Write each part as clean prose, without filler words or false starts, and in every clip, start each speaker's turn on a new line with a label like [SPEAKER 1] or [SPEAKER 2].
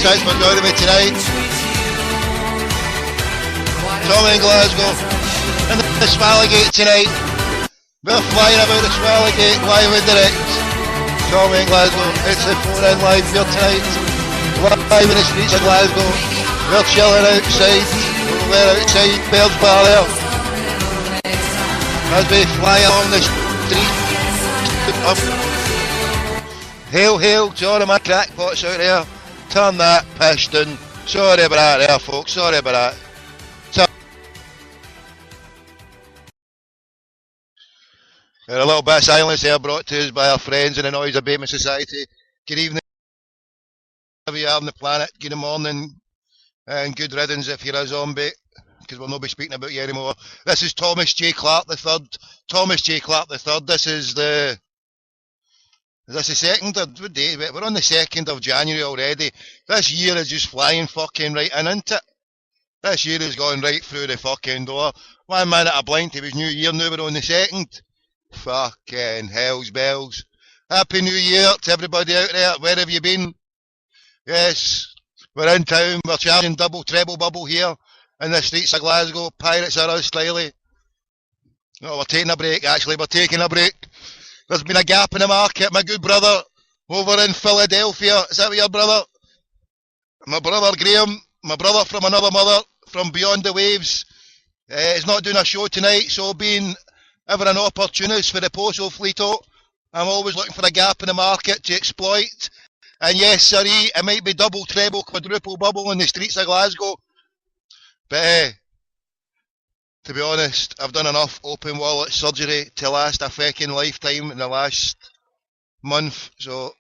[SPEAKER 1] thanks for joining me tonight. Tommy in Glasgow and the Swallowgate tonight. We're flying about the Swallowgate live and direct. Tommy in Glasgow, it's the phone in live here tonight. Live in the streets of Glasgow. We're chilling outside. We're outside Baird's Bar there. As we fly along the street. Hail, hail to all of my crackpots out there. Turn that piston. Sorry about that there, folks. Sorry about that. A little bit of silence there brought to us by our friends in the Noise Abatement Society. Good evening, wherever you are on the planet. Good morning and good riddance if you're a zombie, because we'll not be speaking about you anymore. This is Thomas J. Clark III. Thomas J. Clark III. This is the... Is this the 2nd? What day? We're on the 2nd of January already. This year is just flying fucking right in, isn't it? This year is going right through the fucking door. 1 minute I blinked, it was New Year, now we're on the 2nd. Fucking hell's bells. Happy New Year to everybody out there. Where have you been? Yes, we're in town. We're charging double, treble bubble here in the streets of Glasgow. Pirates are us, Slyly. No, we're taking a break, actually. We're taking a break. There's been a gap in the market, my good brother, over in Philadelphia. Is that your brother? My brother Graham, my brother from another mother, from beyond the waves, is not doing a show tonight, so being ever an opportunist for the postal fleet, I'm always looking for a gap in the market to exploit. And yes, sirree, it might be double, treble, quadruple bubble in the streets of Glasgow. But to be honest, I've done enough open wallet surgery to last a fucking lifetime in the last month. So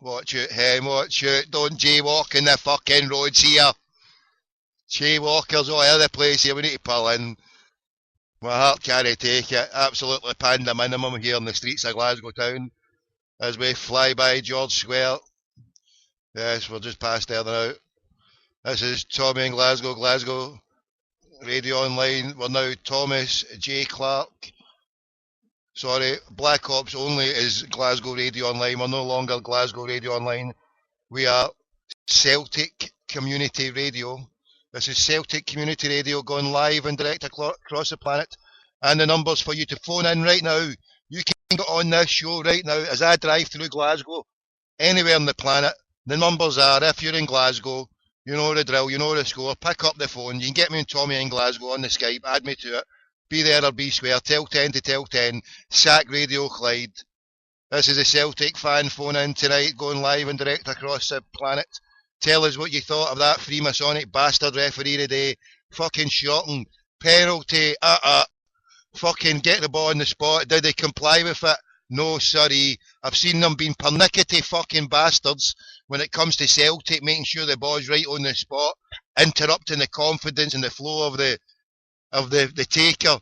[SPEAKER 1] watch out, hey, watch out. Don't jaywalk in the fucking roads here. Jaywalkers all over the place here. We need to pull in. My heart can't take it. Absolutely panda minimum here in the streets of Glasgow town as we fly by George Square. Yes, we're just past there now. This is Tommy in Glasgow, Glasgow Radio Online. We're now Thomas J. Clark. Sorry, Black Ops only is Glasgow Radio Online. We're no longer Glasgow Radio Online. We are Celtic Community Radio. This is Celtic Community Radio going live and direct across the planet. And the numbers for you to phone in right now. You can get on this show right now as I drive through Glasgow, anywhere on the planet. The numbers are, if you're in Glasgow, you know the drill, you know the score, pick up the phone. You can get me and Tommy in Glasgow on the Skype, add me to it. Be there or be square, tell 10 to tell 10, Sack Radio Clyde. This is a Celtic fan phone in tonight, going live and direct across the planet. Tell us what you thought of that Freemasonic bastard referee today. Fucking shorten, penalty, fucking get the ball on the spot. Did they comply with it? No, sorry. I've seen them being pernickety fucking bastards when it comes to Celtic, making sure the ball's right on the spot, interrupting the confidence and the flow of the taker,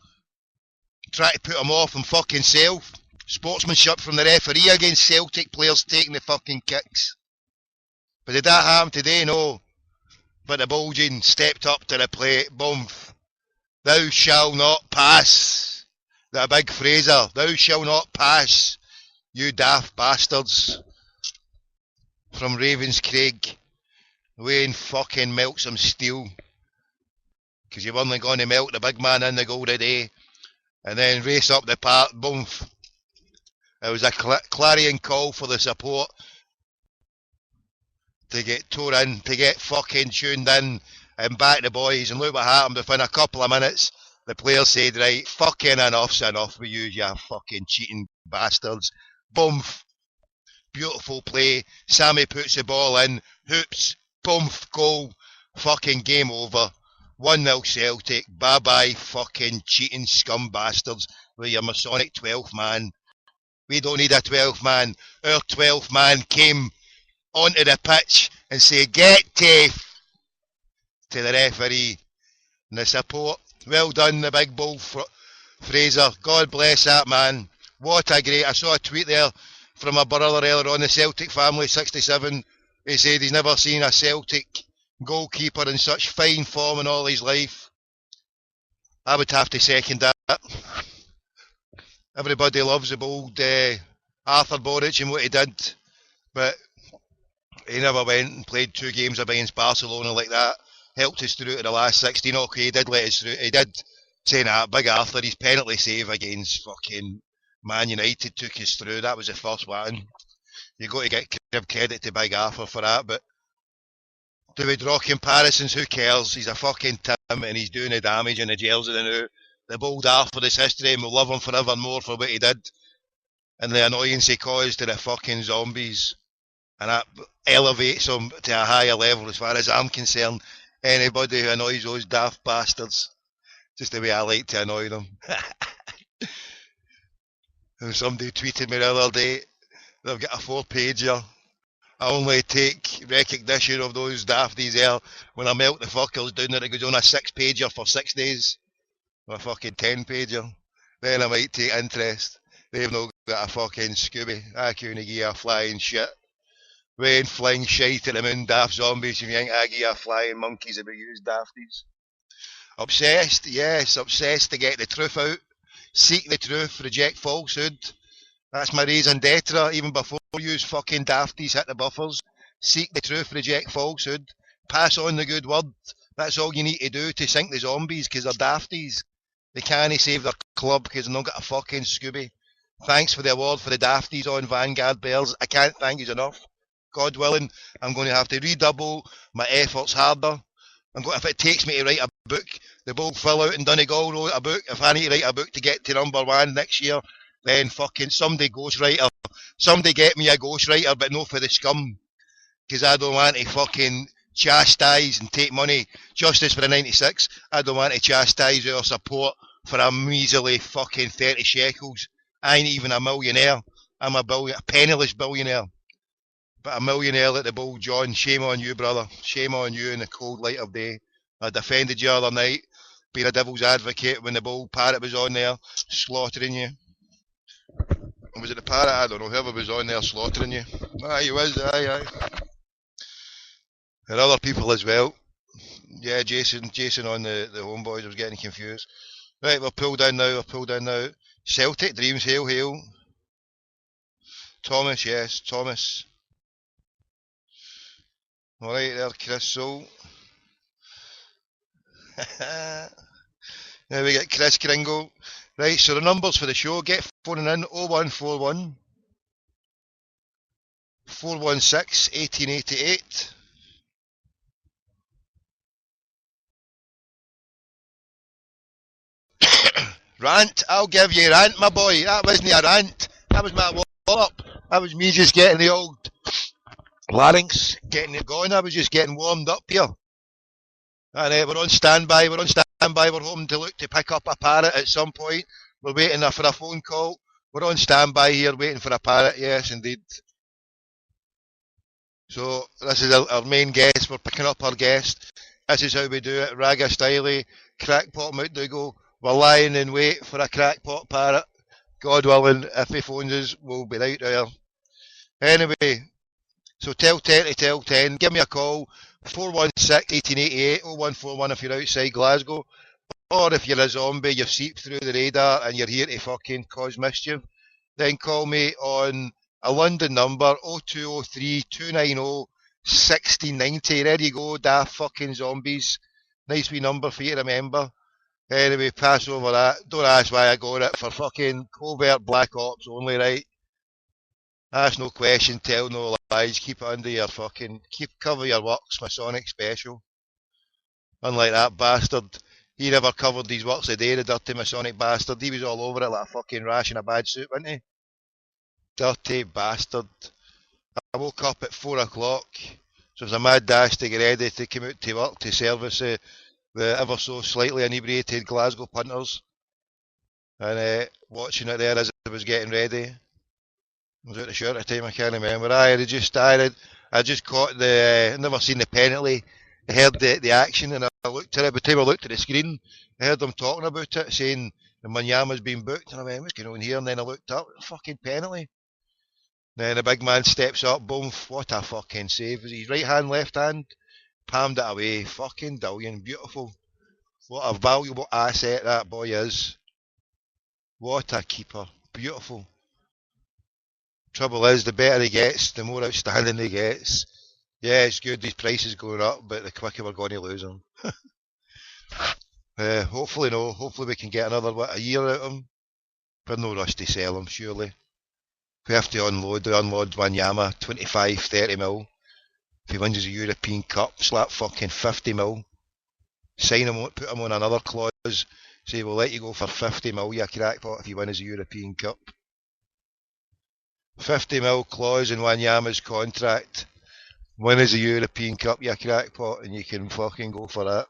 [SPEAKER 1] try to put them off and fucking self. Sportsmanship from the referee against Celtic players taking the fucking kicks. But did that happen today? No. But the Bulging stepped up to the plate. Boom. Thou shall not pass. That big Fraser. Thou shall not pass. You daft bastards. From Ravenscraig. Away and fucking melt some steel. Because you're only going to melt the big man in the goal today. And then race up the park. Boom. It was a clarion call for the support. To get tore in, to get fucking tuned in and back the boys. And look what happened within a couple of minutes. The players said, right, fucking enough's enough with you fucking cheating bastards. Boom. Beautiful play. Sammy puts the ball in. Hoops. Boom. Goal. Fucking game over. 1-0 Celtic. Bye-bye fucking cheating scum bastards with your Masonic 12th man. We don't need a 12th man. Our 12th man came onto the pitch and say, get TAFE to the referee. And the support, well done, the big bull Fraser. God bless that man. What a great, I saw a tweet there from a brother earlier on, the Celtic family, 67. He said he's never seen a Celtic goalkeeper in such fine form in all his life. I would have to second that. Everybody loves the bold Arthur Boric and what he did. But He never went and played 2 games against Barcelona like that. Helped us through to the last 16. Okay, he did let us through. He did say that. Big Arthur, his penalty save against fucking Man United took us through. That was the first one. You got to give credit to Big Arthur for that. But do we draw comparisons? Who cares? He's a fucking Tim and he's doing the damage in the jails of the new. The bold Arthur is history and we'll love him forevermore for what he did and the annoyance he caused to the fucking zombies. And that elevates him to a higher level as far as I'm concerned. Anybody who annoys those daft bastards, just the way I like to annoy them. And somebody tweeted me the other day, they've got a 4-pager. I only take recognition of those dafties there when I melt the fuckers down there. It goes on a 6-pager for 6 days. Or a fucking 10-pager. Then I might take interest. They've not got a fucking Scooby. I couldn't give you a flying shit. Rain flying shite at the moon, daft zombies. If you think I give a flying monkeys about used dafties. Obsessed, yes, obsessed to get the truth out. Seek the truth, reject falsehood. That's my raison d'etre, even before you fucking dafties hit the buffers. Seek the truth, reject falsehood. Pass on the good word. That's all you need to do to sink the zombies, because they're dafties. They can't save their club because they've not got a fucking Scooby. Thanks for the award for the dafties on Vanguard Bears. I can't thank you enough. God willing, I'm going to have to redouble my efforts harder. If it takes me to write a book, the Bold Fill Out in Donegal wrote a book. If I need to write a book to get to #1 next year, then fucking somebody ghostwriter. Somebody get me a ghostwriter, but no for the scum. Because I don't want to fucking chastise and take money. Justice for the 96. I don't want to chastise or support for a measly fucking 30 shekels. I ain't even a millionaire. I'm a penniless billionaire. But a millionaire at the Bull, John. Shame on you, brother. Shame on you in the cold light of day. I defended you the other night, being a devil's advocate when the Bull Parrot was on there, slaughtering you. Was it the Parrot? I don't know. Whoever was on there slaughtering you. Aye, he was. Aye. And other people as well. Yeah, Jason on the Homeboys. I was getting confused. Right, we're pulled down now. Celtic Dreams, hail. Thomas, yes, Thomas. Alright there, Chris, so. Now we get Chris Kringle. Right, so the numbers for the show, get phoning in 0141 416 1888. Rant, I'll give you a rant, my boy. That wasn't a rant. That was my warm-up. That was me just getting the old larynx, getting it going. I was just getting warmed up here. And we're on standby. We're hoping to pick up a parrot at some point. We're waiting for a phone call. We're on standby here, waiting for a parrot. Yes, indeed. So this is our main guest. We're picking up our guest. This is how we do it. Raga Styley, Crackpot McDougall. We're lying in wait for a crackpot parrot. God willing, if he phones us, we'll be out there. Anyway, so tell 10 to tell 10. Give me a call. 416-1888, 0141 if you're outside Glasgow. Or if you're a zombie, you've seeped through the radar and you're here to fucking cause mischief, then call me on a London number, 0203 290 1690. There you go, daft fucking zombies. Nice wee number for you to remember. Anyway, pass over that. Don't ask why I got it for fucking covert black ops only, right? Ask no question, tell no lies, keep it under your fucking, cover your works, Masonic special. Unlike that bastard, he never covered his works a day, the dirty Masonic bastard. He was all over it like a fucking rash in a bad suit, wasn't he? Dirty bastard. I woke up at 4 o'clock, so it was a mad dash to get ready to come out to work to service the ever so slightly inebriated Glasgow punters. And watching it there as I was getting ready. I was out the shirt at the time, I can't remember. I just caught never seen the penalty. I heard the action and I looked at it. By the time I looked at the screen, I heard them talking about it, saying the Manyama's been booked. And I went, what's going on here? And then I looked up, fucking penalty. Then the big man steps up, boom, what a fucking save. Was his right hand, left hand, palmed it away. Fucking brilliant, beautiful. What a valuable asset that boy is. What a keeper, beautiful. Trouble is, the better he gets, the more outstanding he gets. Yeah, it's good. These prices going up, but the quicker we're going to lose them. Hopefully no. Hopefully we can get another a year out of them. We're no rush to sell them, surely. We have to unload. The unload Wanyama, 25, 30 mil. If he wins the European Cup, slap fucking 50 mil. Sign him, put him on another clause. Say we'll let you go for 50 mil, you crackpot, if he wins the European Cup. 50 mil clause in Wanyama's contract. Wins the European Cup, you crackpot, and you can fucking go for that.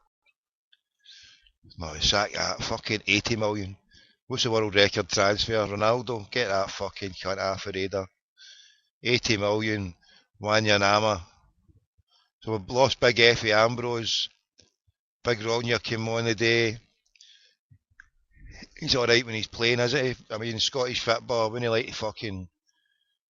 [SPEAKER 1] No, sack that. Fucking 80 million. What's the world record transfer? Ronaldo, get that fucking cunt off a radar. 80 million, Wanyama. So we've lost Big Effie Ambrose. Big Ronya came on the day. He's alright when he's playing, isn't he? I mean, Scottish football, wouldn't like to fucking...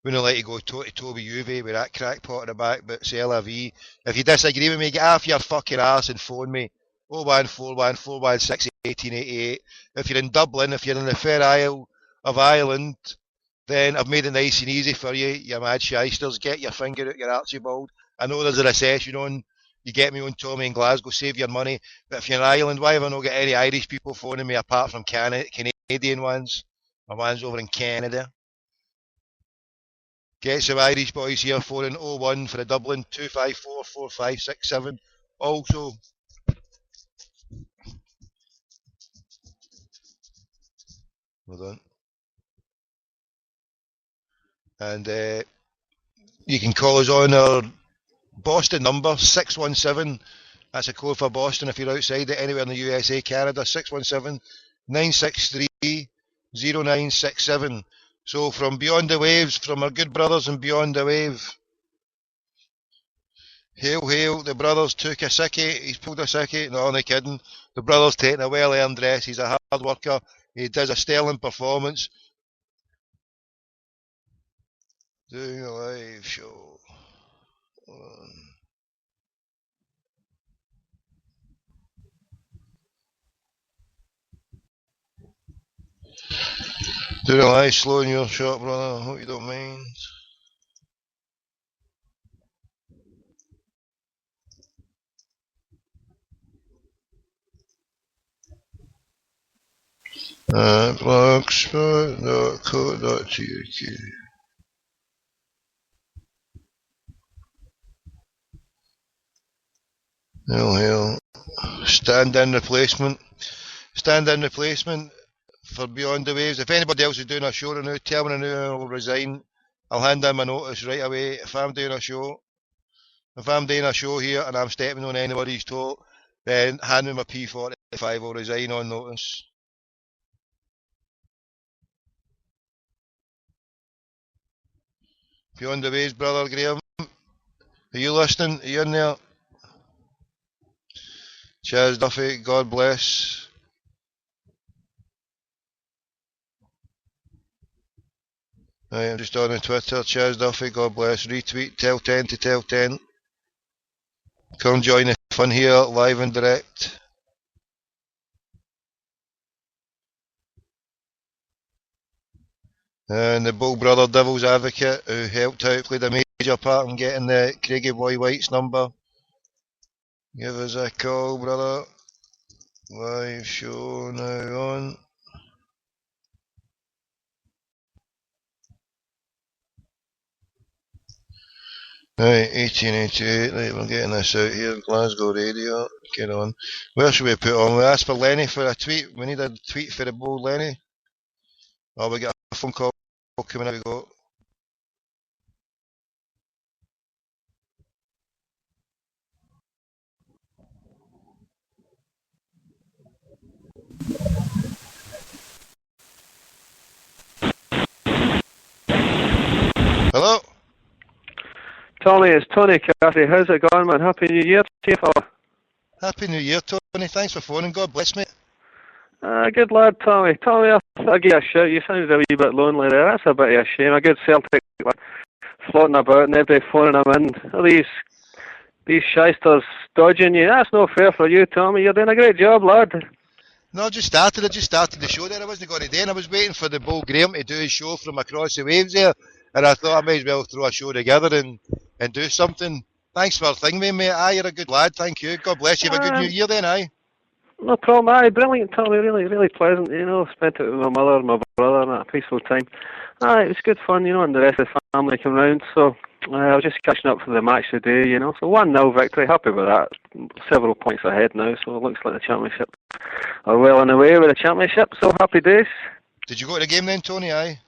[SPEAKER 1] Wouldn't like to go toe to toe with Juve with that crackpot in the back, but c'est la vie. If you disagree with me, get off your fucking arse and phone me. 01414 416 1888. If you're in Dublin, if you're in the Fair Isle of Ireland, then I've made it nice and easy for you, you mad shysters. Get your finger out your Archibald. I know there's a recession on. You get me on Tommy in Glasgow, save your money. But if you're in Ireland, why have I not got any Irish people phoning me apart from Canadian ones? My ones over in Canada. Get some Irish boys here phoning 01 for the Dublin 254 4567. Also, hold on. And you can call us on our Boston number 617. That's a code for Boston if you're outside it, anywhere in the USA, Canada. 617 963 0967. So from Beyond the Waves, from our good brothers in Beyond the Wave. Hail, hail, the brothers took a sickie. He's pulled a sickie. No, only kidding. The brothers taking a well-earned rest. He's a hard worker. He does a sterling performance. Doing a live show. Doing a live slow in your shot, brother. I hope you don't mind. Blogspot.co.uk. Hell, hell. Stand-in replacement. Stand-in replacement for Beyond the Waves. If anybody else is doing a show now, tell me now, I'll resign. I'll hand in my notice right away. If I'm doing a show here and I'm stepping on anybody's toe, then hand me my P45, I'll resign on notice. Beyond the Waves, brother Graham. Are you listening? Are you in there? Cheers, Duffy. God bless. Right, I'm just on Twitter. Cheers, Duffy. God bless. Retweet. Tell 10 to tell 10. Come join the fun here, live and direct. And the Bull Brother Devil's Advocate, who helped out, played a major part in getting the Craigie Boy White's number. Give us a call, brother. Live show now on. Right, 1888, right, we're getting this out here, Glasgow Radio, get on. Where should we put on? We asked for Lenny for a tweet, we need a tweet for the Bull Lenny. Oh, we got a phone call coming out, we go. Hello?
[SPEAKER 2] Tommy, it's Tony Cathy. How's it going, man? Happy New Year to you, fella.
[SPEAKER 1] Happy New Year, Tony. Thanks for phoning. God bless me.
[SPEAKER 2] Good lad, Tommy. Tommy, I'll give you a shout. You sounded a wee bit lonely there. That's a bit of a shame. A good Celtic lad floating about and everybody phoning him in. Are these shysters dodging you? That's no fair for you, Tommy. You're doing a great job, lad.
[SPEAKER 1] No, I just started the show there. I wasn't going to do it. I was waiting for the Bull Graham to do his show from across the waves there. And I thought I might as well throw a show together and do something. Thanks for the thing, mate. Aye, you're a good lad. Thank you. God bless you. Have a good New Year then, aye.
[SPEAKER 2] No problem. Aye, brilliant, Tommy. Really, really pleasant. Spent it with my mother and my brother and a peaceful time. Aye, it was good fun. And the rest of the family came round. So I was just catching up for the match today. So 1-0 victory. Happy with that. Several points ahead now. So it looks like the championship are well on the way with the championship. So happy days.
[SPEAKER 1] Did you go to the game then, Tony? Aye.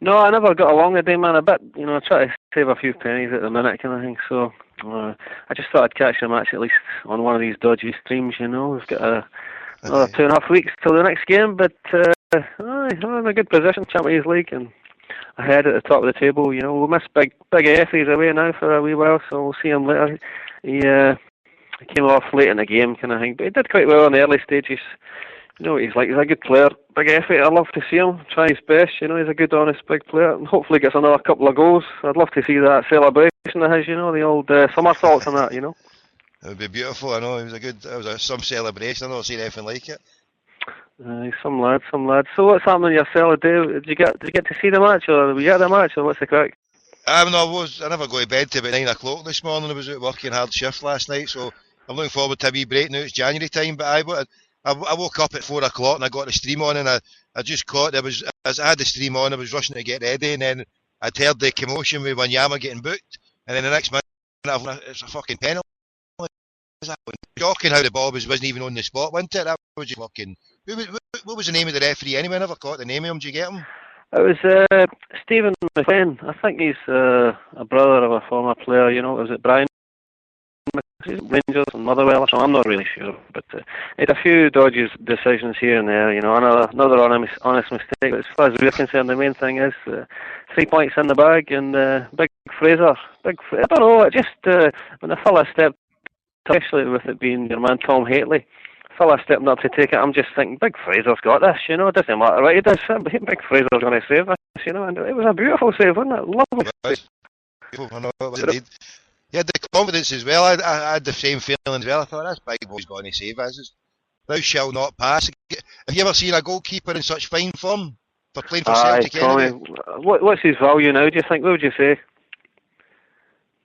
[SPEAKER 2] No, I never got along today, man. A bit, I try to save a few pennies at the minute, kind of thing. So I just thought I'd catch the match at least on one of these dodgy streams. We've got another 2.5 weeks till the next game, but I'm in a good position, Champions League, and ahead at the top of the table. We'll miss Big F. He's away now for a wee while, so we'll see him later. He came off late in the game, kind of thing, but he did quite well in the early stages. You know what he's like. He's a good player. Big effort. I'd love to see him try his best. He's a good, honest, big player. And hopefully gets another couple of goals. I'd love to see that celebration of his, the old somersaults and that, It
[SPEAKER 1] would be beautiful. I know. It was some celebration. I've never seen anything like it.
[SPEAKER 2] Some lad. So what's happening in your cell today? Did you get to see the match, or were you at the match, or what's the crack?
[SPEAKER 1] I never got to bed till about 9 o'clock this morning. I was out working hard shift last night, so I'm looking forward to a wee break now. It's January time, but I woke up at 4 o'clock and I got the stream on, and I just caught. As I had the stream on, I was rushing to get ready, and then I'd heard the commotion with Wanyama getting booked, and then the next minute it's a fucking penalty. Shocking how the ball wasn't even on the spot, wasn't it? That was just fucking. What was the name of the referee anyway? I never caught the name of him. Did you get him?
[SPEAKER 2] It was Stephen McLean. I think he's a brother of a former player. Was it Brian? Rangers and Motherwell or something, I'm not really sure, but he had a few dodgy decisions here and there, another honest mistake, but as far as we're concerned, the main thing is 3 points in the bag, and Big Fraser, I don't know, it just, when the fella stepped, especially with it being your man Tom Haitley, fella stepping up to take it, I'm just thinking, Big Fraser's got this, it doesn't matter what he does, but Big Fraser's going to save this, and it was a beautiful save, wasn't it? Lovely.
[SPEAKER 1] I know it was indeed. He had the confidence as well. I had the same feeling as well. I thought, this big boy's going to save us. Thou shall not pass. Have you ever seen a goalkeeper in such fine form for playing for Celtic?
[SPEAKER 2] Tommy, what's his value now, do you think? What would you say?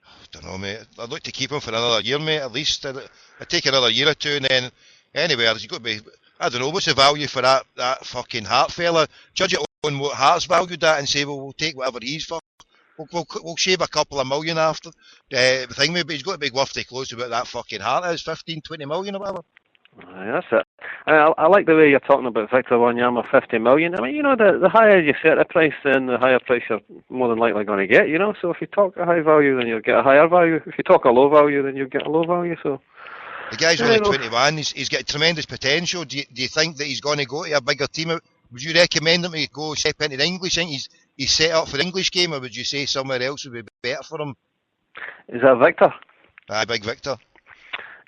[SPEAKER 1] I don't know, mate. I'd like to keep him for another year, mate, at least. I'd take another year or two, and then anyway, there's got to be, I don't know, what's the value for that fucking Hart fella? Judge it on what Hart's valued at and say, well, we'll take whatever he's for. We'll shave a couple of million after the thing, maybe he's got to be worth to close about that fucking Hart is 15, 20 million or whatever.
[SPEAKER 2] That's it. I like the way you're talking about Victor Wanyama, 50 million. I mean, the higher you set the price, then the higher price you're more than likely going to get, So if you talk a high value, then you'll get a higher value. If you talk a low value, then you'll get a low value. So
[SPEAKER 1] the guy's only 21. He's got tremendous potential. Do you think that he's going to go to a bigger team? Would you recommend him to go step into the English? I think he's set up for the English game, or would you say somewhere else would be better for him?
[SPEAKER 2] Is that Victor?
[SPEAKER 1] Aye, Big Victor.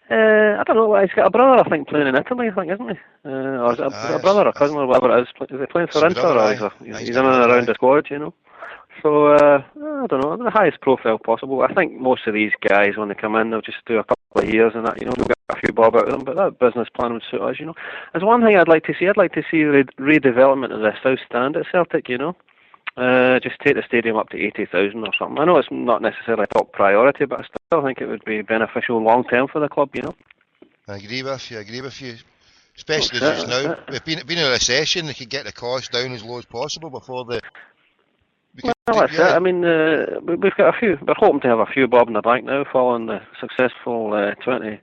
[SPEAKER 2] I don't know. He's got a brother, I think, playing in Italy, isn't he? Or is it a brother or cousin or whatever it is? Is he playing for Inter, or he's in and around the squad, So, I don't know, the highest profile possible. I think most of these guys, when they come in, they'll just do a couple of years and that, they'll get a few bob out of them, but that business plan would suit us, There's one thing I'd like to see. I'd like to see redevelopment of the South Stand at Celtic, just take the stadium up to 80,000 or something. I know it's not necessarily a top priority, but I still think it would be beneficial long term for the club,
[SPEAKER 1] I agree with you. Especially just now. We've been in a recession, they could get the cost down as low as possible before the...
[SPEAKER 2] That's it. I mean, we've got a few. We're hoping to have a few bob in the bank now, following the successful 2012-13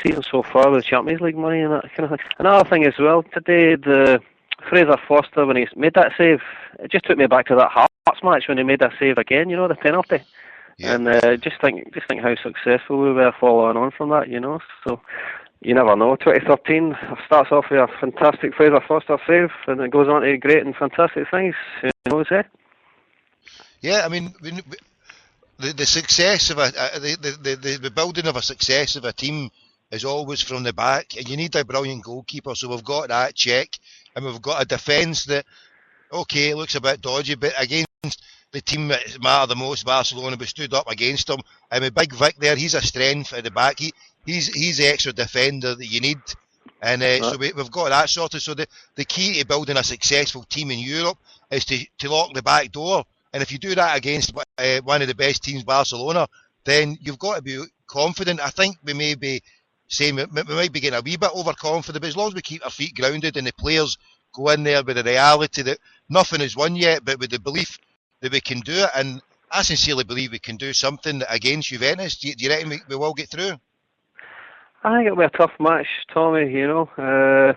[SPEAKER 2] season so far with Champions League money and that kind of thing. Another thing as well, today the Fraser Foster, when he made that save, it just took me back to that Hearts match when he made that save again. The penalty. Yeah. And just think how successful we were following on from that. So. You never know. 2013 starts off with a fantastic Fraser Foster save, and it goes on to great and fantastic things.
[SPEAKER 1] Yeah, I mean, the success of the building of a success of a team is always from the back, and you need a brilliant goalkeeper. So we've got that check, and we've got a defence that, okay, it looks a bit dodgy, but against the team that matter the most, Barcelona, we stood up against them. And with Big Vic there, he's a strength at the back. He's the extra defender that you need, and so we've got that sorted. So the key to building a successful team in Europe is to lock the back door And if you do that against one of the best teams, Barcelona, then you've got to be confident. I think we may be saying we might be getting a wee bit overconfident, but as long as we keep our feet grounded and the players go in there with the reality that nothing is won yet, but with the belief that we can do it, and I sincerely believe we can do something against Juventus. Do you reckon we will get through?
[SPEAKER 2] I think it'll be a tough match, Tommy, you know. I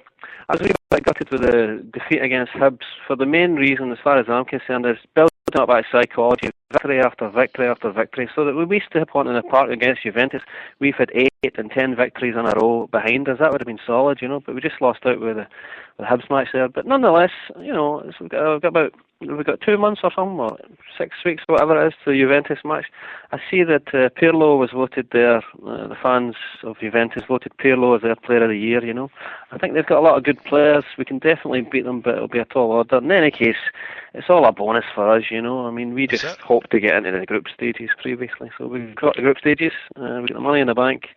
[SPEAKER 2] was really bit gutted with the defeat against Hibs for the main reason, as far as I'm concerned, is building up that psychology, victory after victory after victory, so that when we step onto the park against Juventus, we've had 8 and 10 victories in a row behind us. That would have been solid, you know, but we just lost out with the Hibs match there. But nonetheless, you know, we've got 2 months or something, or 6 weeks, whatever it is, to the Juventus match. I see that Pirlo was voted there, the fans of Juventus voted Pirlo as their player of the year, you know. I think they've got a lot of good players. We can definitely beat them, but it'll be a tall order. In any case, it's all a bonus for us, you know. I mean, we just hope to get into the group stages previously. So we've got the group stages, we've got the money in the bank,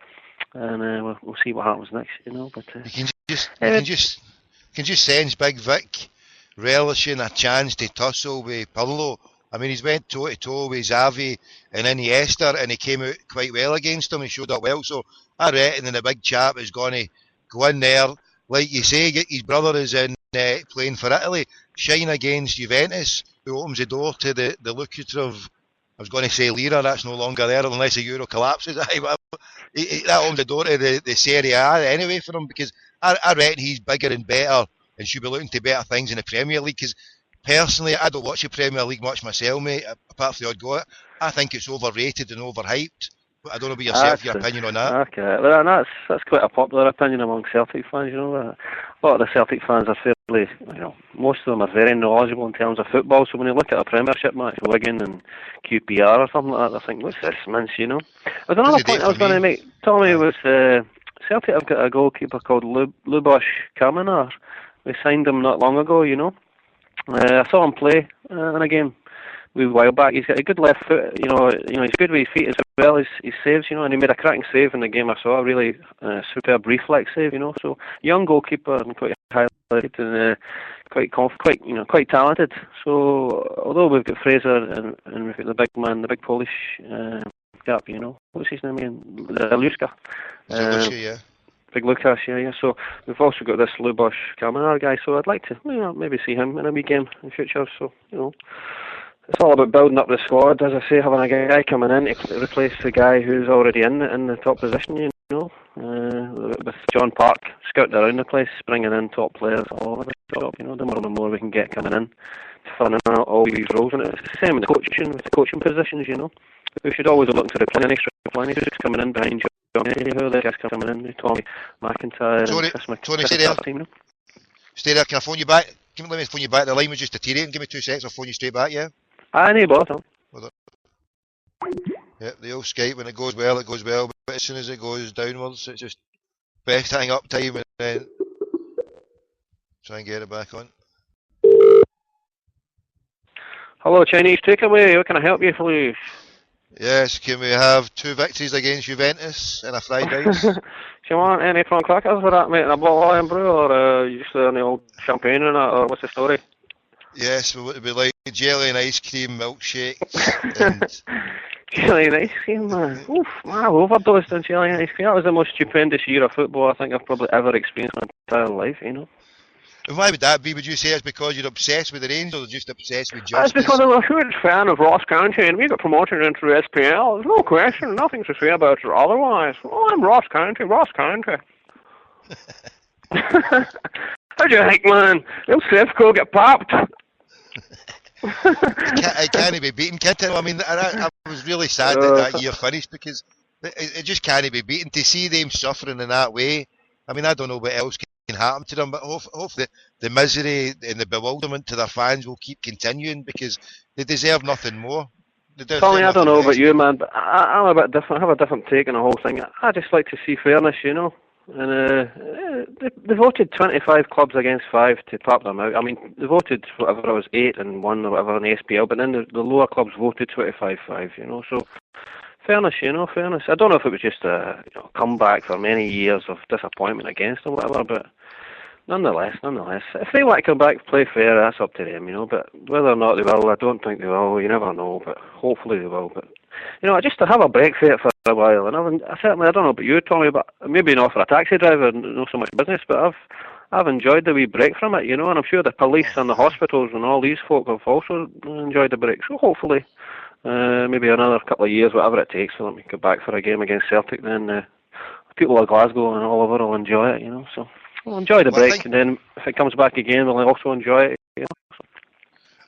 [SPEAKER 2] and we'll see what happens next, you know. But
[SPEAKER 1] you can just sense Big Vic relishing a chance to tussle with Pirlo. I mean, he's went toe to toe with Xavi and Iniesta, and he came out quite well against him. He showed up well. So I reckon the big chap is going to go in there, like you say, get his brother is in playing for Italy, shine against Juventus, who opens the door to the lucrative. I was going to say Lira, that's no longer there unless the Euro collapses. That opens the door to the Serie A anyway for him, because I reckon he's bigger and better and should be looking to better things in the Premier League, because personally, I don't watch the Premier League much myself, mate, apart from the odd go. I think it's overrated and overhyped. But I don't know about yourself, your opinion on that.
[SPEAKER 2] Okay, well, that's quite a popular opinion among Celtic fans, you know. A lot of the Celtic fans are fairly, you know, most of them are very knowledgeable in terms of football, so when you look at a Premiership match, Wigan and QPR or something like that, I think, what's this mince, you know? There's another point I was going to make, Tommy, was Celtic have got a goalkeeper called Lubos Kamenar. We signed him not long ago, you know. I saw him play in a game a while back. He's got a good left foot, you know. He's good with his feet as well as his saves, you know. And he made a cracking save in the game I saw, a really superb reflex save, you know. So young goalkeeper and quite highlighted and quite talented. So although we've got Fraser and we've got the big man, the big Polish gap, you know. What's his name again? Luska.
[SPEAKER 1] Yeah.
[SPEAKER 2] Big Lucas, yeah. So we've also got this Lubos Kamenar guy, so I'd like to, you know, maybe see him in a wee game in future. So, you know, it's all about building up the squad, as I say, having a guy coming in to replace the guy who's already in the top position, you know. With John Park scouting around the place, bringing in top players all over the shop, you know. The more and more we can get coming in, filling out all these roles, and it's the same with the coaching positions, you know. We should always look to replenish who's coming in behind you. Who are the guys coming in? Tommy McIntyre and Chris
[SPEAKER 1] Tony, stay there.
[SPEAKER 2] Team, no?
[SPEAKER 1] Stay there. Can I phone you back? Let me phone you back. The line was just deteriorating. Give me 2 seconds. I'll phone you straight back. Yeah.
[SPEAKER 2] No bother.
[SPEAKER 1] Yeah, the old Skype, when it goes well, it goes well. But as soon as it goes downwards, it's just best hang up time and then try and get it back on.
[SPEAKER 2] Hello, Chinese takeaway. What can I help you, please?
[SPEAKER 1] Yes, can we have 2 victories against Juventus and a fried rice?
[SPEAKER 2] Do you want any prawn crackers with that, mate, and a bottle of iron brew, or you just any old champagne in that, or what's the story?
[SPEAKER 1] Yes, we like jelly and ice cream, milkshakes, and...
[SPEAKER 2] Jelly and ice cream, man. Oof, man, I've overdosed on jelly and ice cream. That was the most stupendous year of football I think I've probably ever experienced in my entire life, you know.
[SPEAKER 1] And why would that be? Would you say it's because you're obsessed with the Rangers or just obsessed with
[SPEAKER 2] It's
[SPEAKER 1] justice?
[SPEAKER 2] because I'm a huge fan of Ross County and we got promoted into the SPL. There's no question, nothing to say about it otherwise. Oh, I'm Ross County. How do you think, man? Will Sefco get popped?
[SPEAKER 1] It can't be beaten, can't it? I mean, I was really sad that year finished because it just can't be beaten. To see them suffering in that way, I mean, I don't know what else can happen to them, but hopefully the misery and the bewilderment to their fans will keep continuing because they deserve nothing more.
[SPEAKER 2] Tommy, I don't know about you, man, but I'm a bit different. I have a different take on the whole thing. I just like to see fairness, you know. And they voted 25 clubs against 5 to pop them out. I mean, they voted whatever it was 8 and 1 or whatever in the SPL, but then the lower clubs voted 25-5, you know. So fairness, you know, fairness. I don't know if it was just a comeback for many years of disappointment against them or whatever, but Nonetheless, if they want to come back and play fair, that's up to them, you know. But whether or not they will, I don't think they will. You never know, but hopefully they will. But you know, just to have a break for it for a while, and I don't know about you, Tommy, but maybe not for a taxi driver, not so much business, but I've enjoyed the wee break from it, you know, and I'm sure the police and the hospitals and all these folk have also enjoyed the break. So hopefully, maybe another couple of years, whatever it takes for them to get back for a game against Celtic, then people of Glasgow and all over will enjoy it, you know. So we'll enjoy the break, and then if it comes back again, we'll also enjoy it, you know.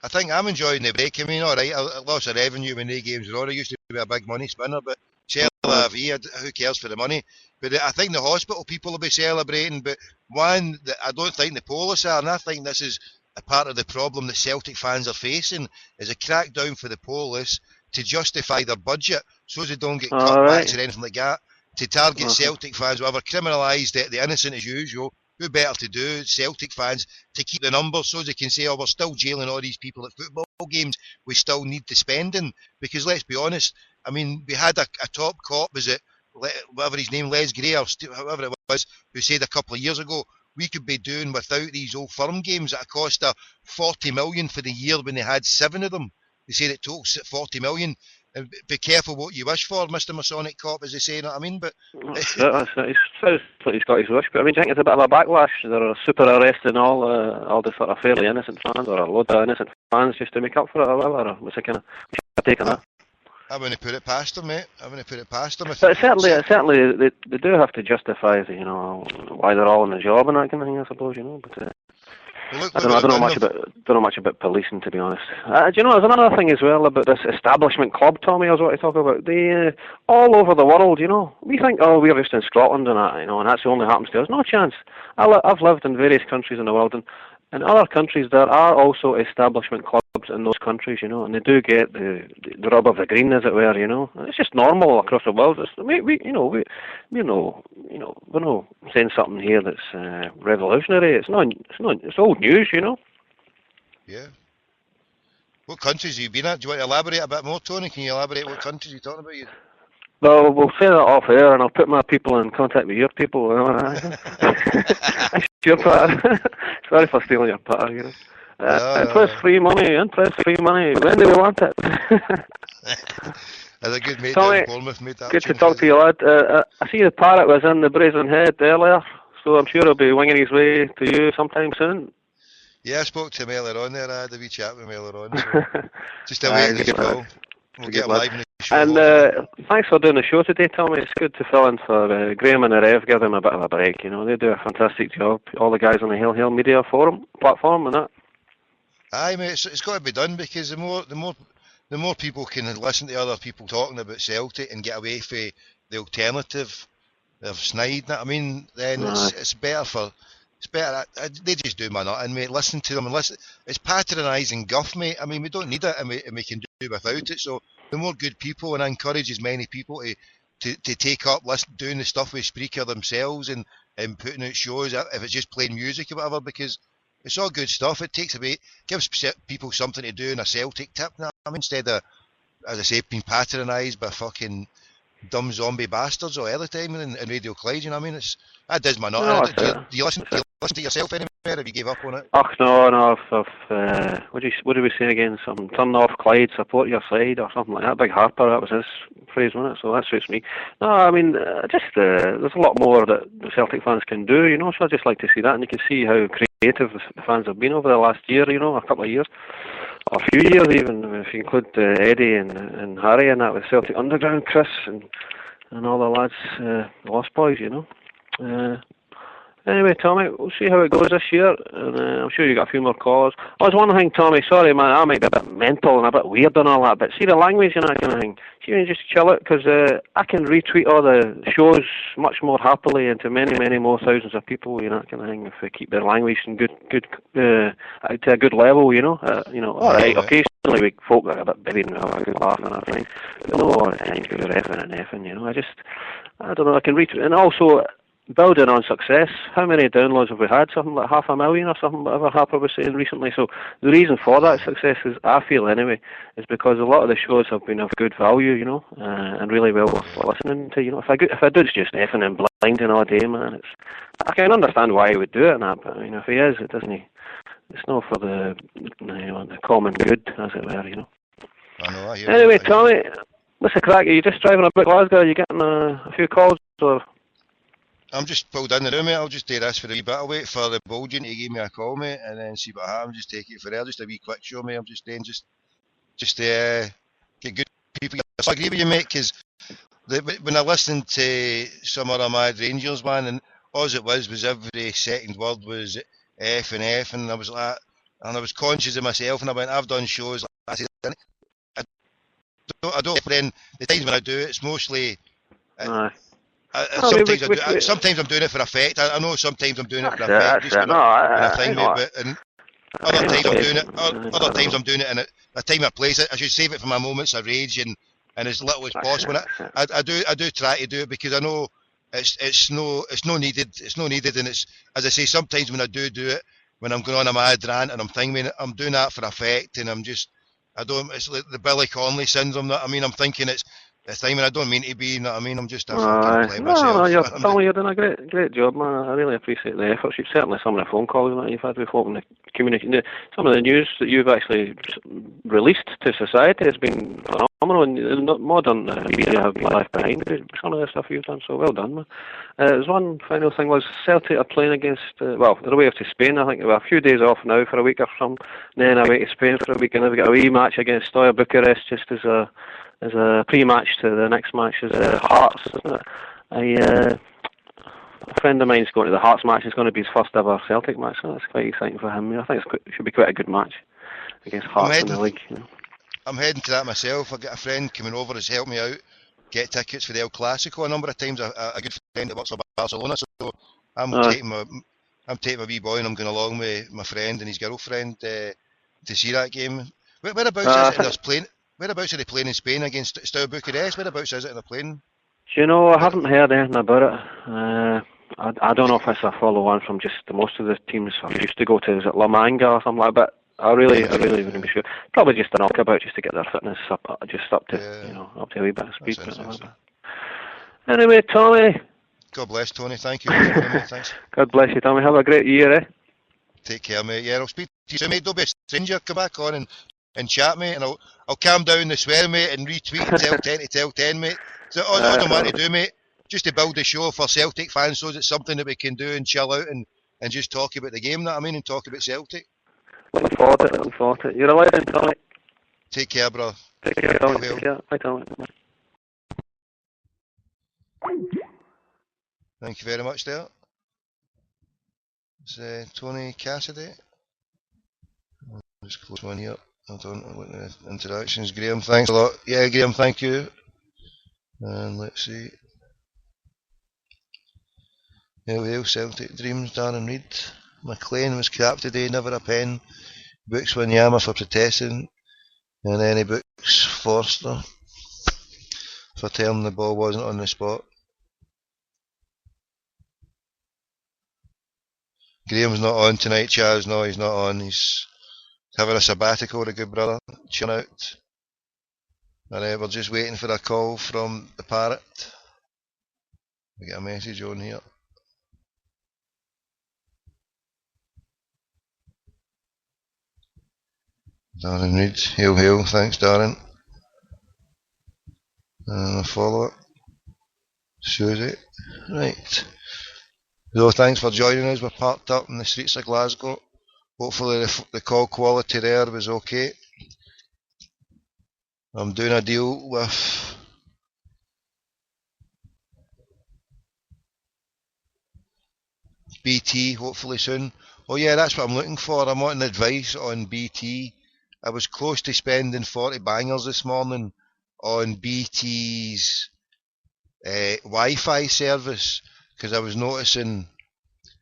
[SPEAKER 1] I think I'm enjoying the break. I mean, all right, I lost the revenue when the games were on. I used to be a big money spinner, but who cares for the money? But I think the hospital people will be celebrating. But one, I don't think the police are, and I think this is a part of the problem that Celtic fans are facing, is a crackdown for the police to justify their budget, so they don't get cutbacks or anything like that, to target Celtic fans, whoever criminalise the innocent as usual. Who better to do, Celtic fans, to keep the numbers so they can say, oh, we're still jailing all these people at football games, we still need the spending. Because let's be honest, I mean, we had a top cop, was it, whatever his name, Les Gray, or whoever it was, who said a couple of years ago, we could be doing without these old firm games that cost 40 million for the year when they had 7 of them. They said it totals 40 million. And be careful what you wish for, Mr. Masonic Cop, as they say, you know what I mean? But
[SPEAKER 2] it sounds like he's got his wish, but I mean, do you think it's a bit of a backlash? They're super arresting all the sort of fairly innocent fans, or a load of innocent fans, just to make up for it, or whatever, or what's it kind of take on that?
[SPEAKER 1] I wouldn't put it past them, mate. I wouldn't put it past them.
[SPEAKER 2] But certainly they do have to justify, you know, why they're all in the job and that kind of thing, I suppose, you know. But I don't know much about policing, to be honest. Do you know, there's another thing as well about this establishment club, Tommy, I was what I talk about. They all over the world, you know. We think, oh, we're just in Scotland and that, you know, and that's only happens to us. No chance. I've lived in various countries in the world, and in other countries there are also establishment clubs in those countries, you know, and they do get the rub of the green, as it were, you know. And it's just normal across the world. We're not saying something here that's revolutionary. It's old news, you know.
[SPEAKER 1] Yeah. What countries have you been at? Do you want to elaborate a bit more, Tony? Can you elaborate what countries you're talking about?
[SPEAKER 2] Well, we'll say that off air, and I'll put my people in contact with your people. That's your part. Sorry for stealing your part, you know. Interest-free money. When do we want it?
[SPEAKER 1] As a good mate
[SPEAKER 2] Tommy,
[SPEAKER 1] down in Bournemouth, mate.
[SPEAKER 2] Good to talk to you, lad. I see the parrot was in the Brazen Head earlier, so I'm sure he'll be winging his way to you sometime soon.
[SPEAKER 1] Yeah, I spoke to him earlier on there. I had a wee chat with him earlier on. So just awaiting his call. We'll get him live in the show.
[SPEAKER 2] And thanks for doing the show today, Tommy. It's good to fill in for Graham and the Rev, give them a bit of a break. You know, they do a fantastic job. All the guys on the Hill Media Forum platform and that.
[SPEAKER 1] Aye, mate, it's got to be done, because the more people can listen to other people talking about Celtic and get away from the alternative of snide, I mean, then it's better. They just do my nothing, mate. Listen to them and listen. It's patronising guff, mate. I mean, we don't need it, and we can do without it. So the more good people, and I encourage as many people to take up doing the stuff with Spreaker themselves and putting out shows, if it's just playing music or whatever, because it's all good stuff. It gives people something to do in a Celtic tip now. I mean, instead of, as I say, being patronised by fucking dumb zombie bastards all the time in Radio Clyde, you know what I mean? That does my nut. Do you listen to yourself anymore? Have you gave up on it?
[SPEAKER 2] No. What did we say again? Something, turn off Clyde, support your side, or something like that. Big Harper, that was his phrase, wasn't it? So that suits me. No, I mean, there's a lot more that the Celtic fans can do, you know, so I'd just like to see that, and you can see how creative the fans have been over the last year, you know, a couple of years. A few years even, if you include Eddie and Harry and that with Celtic Underground, Chris and all the lads, the Lost Boys, you know. Anyway, Tommy, we'll see how it goes this year, and I'm sure you got a few more calls. Oh, there's one thing, Tommy, sorry man, I might be a bit mental and a bit weird and all that, but see the language and that kind of thing, see when you just chill it, because I can retweet all the shows much more happily into many, many more thousands of people, you know, that kind of thing, if we keep their language in good to a good level, you know. Alright, occasionally we folk are a bit buried and have a good laugh and everything, but no all the time, good effing and effing, you know. I don't know, I can retweet, and also building on success. How many downloads have we had? Something like 500,000 or something, whatever Harper was saying recently. So the reason for that success is, I feel anyway, is because a lot of the shows have been of good value, and really well worth listening to. If a dude's just effing and blinding all day, man, I can understand why he would do it and that, but if he is, it doesn't. It's not for the common good, as it were.
[SPEAKER 1] I know. I hear
[SPEAKER 2] Anyway,
[SPEAKER 1] you.
[SPEAKER 2] Tommy, what's the crack? Are you just driving about Glasgow? Are you getting a few calls or?
[SPEAKER 1] I'm just pulled in the room, mate. I'll just do this for a wee bit. I'll wait for the Bulgin to give me a call, mate, and then see what happens. Just take it for there. Just a wee quick show, mate. I'm just doing just get good people. I agree with you, mate, because when I listened to some of the Mad Rangers, man, and all it was every second word was F and F, and I was like, and I was conscious of myself, and I went, I've done shows like that. I don't, but then the times when I do it, it's mostly. Sometimes I'm doing it for effect. I know sometimes I'm doing it for effect. Just and other times I'm doing it. Other times I'm doing it in a time or place. I should save it for my moments of rage and as little as possible. I do try to do it because I know it's no needed. It's no needed, and it's, as I say, sometimes when I do it, when I'm going on a mad rant and I'm doing that for effect, and it's like the Billy Connolly syndrome. I'm thinking it's the time, and I don't mean to be. You know what I mean? I'm just a fucking play myself.
[SPEAKER 2] You're doing a great job, man. I really appreciate the efforts. Certainly some of the phone calls that you've had with folk in the community. Some of the news that you've actually released to society has been phenomenal, and modern media have been left behind. Some of the stuff you've done, so well done, man. There's one final thing was Celtic are playing against. They're away off to Spain. I think we're a few days off now for a week or something. Then away to Spain for a week, and then we got a wee match against Steaua Bucharest just as a pre-match to the next match is Hearts, isn't it? A friend of mine's going to the Hearts match. It's going to be his first ever Celtic match, so that's quite exciting for him. I think it should be quite a good match against Hearts in the league.
[SPEAKER 1] I'm heading to that myself. I've got a friend coming over has helped me out get tickets for the El Clasico a number of times. A good friend that works for Barcelona, so I'm taking my wee boy and I'm going along with my friend and his girlfriend to see that game. Whereabouts is it playing? Whereabouts are they playing in Spain against Steaua Bucharest? Whereabouts is it they're playing?
[SPEAKER 2] Do you know, I haven't heard anything about it. I don't know if it's a follow-on from just most of the teams I used to go to. Is it La Manga or something like that? I really wouldn't be sure. Probably just an knockabout just to get their fitness up to a wee bit of speed. Anyway, Tommy.
[SPEAKER 1] God bless, Tony. Thank you. Thanks.
[SPEAKER 2] God bless you, Tommy. Have a great year, eh?
[SPEAKER 1] Take care, mate. Yeah, I'll speak to you soon, mate. Don't be a stranger. Come back on and chat, mate, and I'll calm down the swear, mate, and retweet and tell 10 to tell 10, mate. So all I want to do, mate, just to build a show for Celtic fans, so it's something that we can do and chill out and just talk about the game, and talk about Celtic.
[SPEAKER 2] Looking forward to it. You're a legend, Tommy.
[SPEAKER 1] Take care, bro.
[SPEAKER 2] Take care, Tommy. Take care. Bye, Tommy.
[SPEAKER 1] Thank you very much there. It's Tony Cassidy. I'll just close one here. I don't know what the introductions. Graham, thanks a lot. Yeah, Graham, thank you. And let's see. Well, Celtic Dreams, Darren Reid. McLean was crap today, never a pen. Books Wanyama for protesting. And then he books Forster for telling the ball wasn't on the spot. Graham's not on tonight, Chaz. No, he's not on. He's having a sabbatical, the good brother. Chilling out. And we're just waiting for a call from the Parrot. We get a message on here. Darren Reid. Hail, hail. Thanks, Darren. And a follow-up. Susie. Right. So thanks for joining us. We're parked up in the streets of Glasgow. Hopefully the call quality there was okay. I'm doing a deal with BT hopefully soon. Oh yeah, that's what I'm looking for. I'm wanting advice on BT. I was close to spending 40 bangers this morning on BT's Wi-Fi service because I was noticing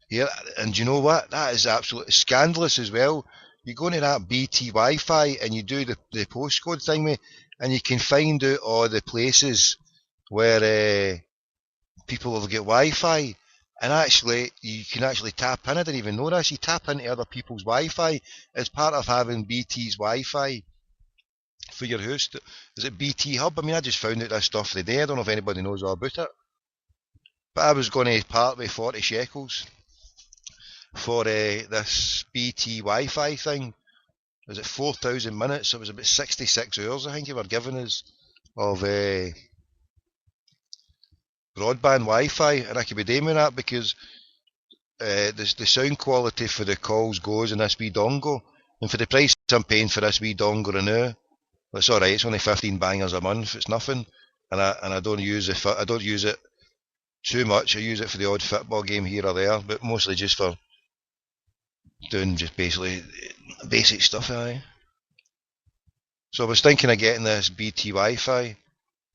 [SPEAKER 1] here, and you know what? That is absolutely scandalous as well. You go into that BT Wi-Fi and you do the postcode thing, mate, and you can find out all the places where people have got Wi-Fi, And actually, you can actually tap in. I didn't even know this. You tap into other people's Wi-Fi as part of having BT's Wi-Fi for your house. Is it BT Hub? I mean, I just found out this stuff today. I don't know if anybody knows all about it. But I was going to part with 40 shekels for this BT Wi-Fi thing. Was it 4,000 minutes? It was about 66 hours, I think, you were giving us of broadband Wi-Fi, and I could be doing that because the sound quality for the calls goes in this wee dongle, and for the price I'm paying for this wee dongle now, it's all right. It's only 15 bangers a month. It's nothing, and I don't use it too much. I use it for the odd football game here or there, but mostly just for doing just basically basic stuff. Aye. So I was thinking of getting this BT Wi-Fi.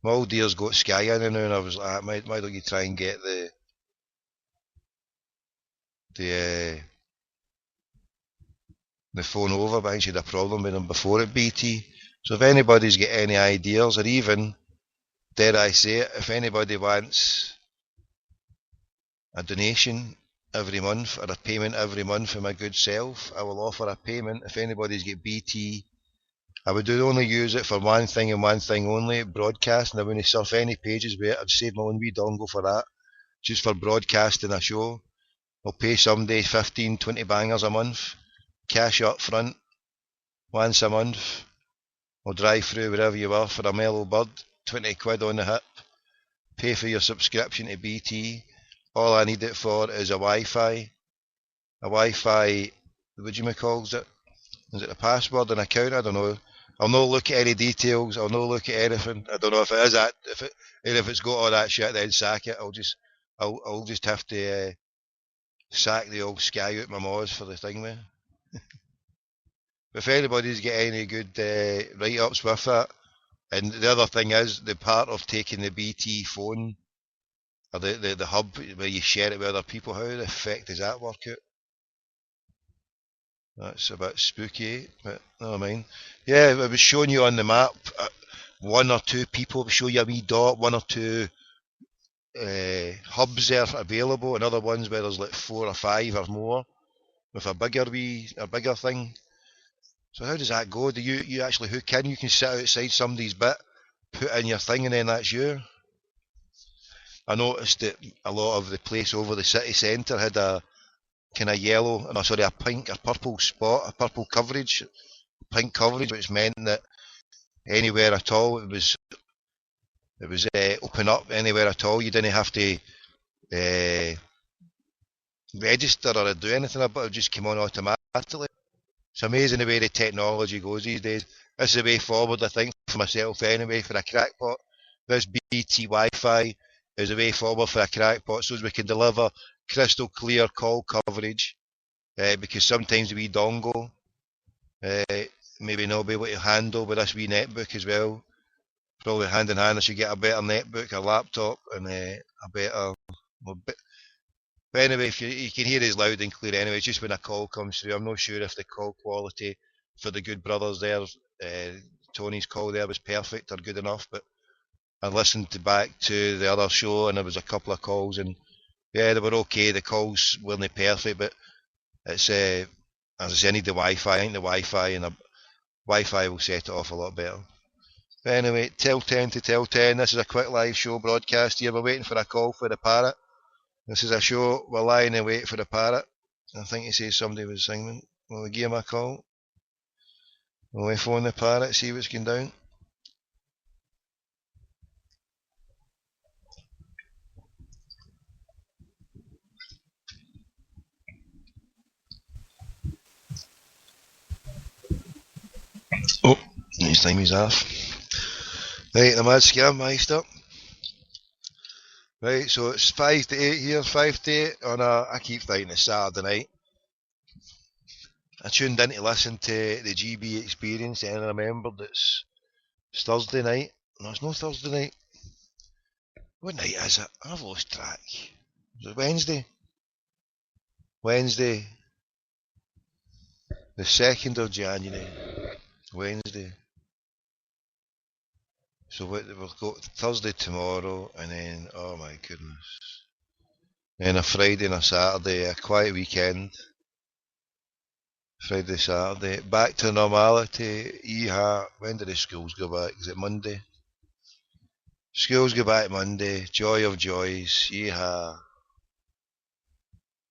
[SPEAKER 1] My old dear's got Sky in now, and I was like, why don't you try and get the the phone over? But I think she had a problem with them before at BT. So if anybody's got any ideas, or even, dare I say it, if anybody wants a donation every month or a payment every month for my good self, I will offer a payment. If anybody's got BT, I would only use it for one thing and one thing only, broadcasting. I wouldn't surf any pages with it. I'd save my own wee dongle for that, just for broadcasting a show. I'll pay somebody 15, 20 bangers a month, cash up front, once a month. I'll drive through wherever you are for a mellow bird, 20 quid on the hip, pay for your subscription to BT. All I need it for is a Wi-Fi, what do you call it? Is it a password, an account? I don't know. I'll not look at any details. I'll not look at anything. I don't know if it is that. If it's got all that shit, then sack it. I'll just have to sack the old Sky out my maws for the thing, man. But if anybody's got any good write-ups with that, and the other thing is the part of taking the BT phone or the hub where you share it with other people, how the heck does that work out? That's a bit spooky, but never mind. Yeah, it was showing you on the map, one or two people, it would show you a wee dot, one or two hubs there available, and other ones where there's like 4 or 5 or more with a bigger thing. So how does that go? Do you actually hook in? You can sit outside somebody's bit, put in your thing, and then that's you. I noticed that a lot of the place over the city centre had a kind of yellow, no, sorry, a pink, a purple spot, a purple coverage, pink coverage, which meant that anywhere at all it was open up anywhere at all. You didn't have to register or do anything about it. It would just come on automatically. It's amazing the way the technology goes these days. This is the way forward, I think, for myself anyway, for a crackpot. This BT Wi-Fi is the way forward for a crackpot, so as we can deliver crystal clear call coverage, because sometimes the wee dongle maybe not be able to handle with this wee netbook as well. Probably hand in hand, I should get a better netbook, a laptop, and a better. Well, but anyway, if you can hear us loud and clear anyway, it's just when a call comes through. I'm not sure if the call quality for the good brothers there, Tony's call there was perfect or good enough, but I listened back to the other show and there was a couple of calls and yeah, they were okay. The calls weren't perfect, but it's as I say, I need the Wi-Fi. I think the Wi-Fi and the Wi-Fi will set it off a lot better. But anyway, tell 10 to tell 10. This is a quick live show broadcast here. We're waiting for a call for the parrot. This is a show. We're lying in wait for the parrot. I think he says somebody was singing. Will we give him a call? Will we phone the parrot, see what's going down? Oh, next time he's off. Right, the mad scam meister. Right, so it's 5 to 8 here, 5 to 8 on I keep thinking it's Saturday night. I tuned in to listen to the GB experience and I remembered it's Thursday night. No, it's not Thursday night. What night is it? I've lost track. Is it Wednesday? Wednesday, the 2nd of January. Wednesday. So we've got Thursday tomorrow and then, oh my goodness. Then a Friday and a Saturday, a quiet weekend. Friday, Saturday, back to normality. Yeehaw. When do the schools go back? Is it Monday? Schools go back Monday. Joy of joys. Yeehaw.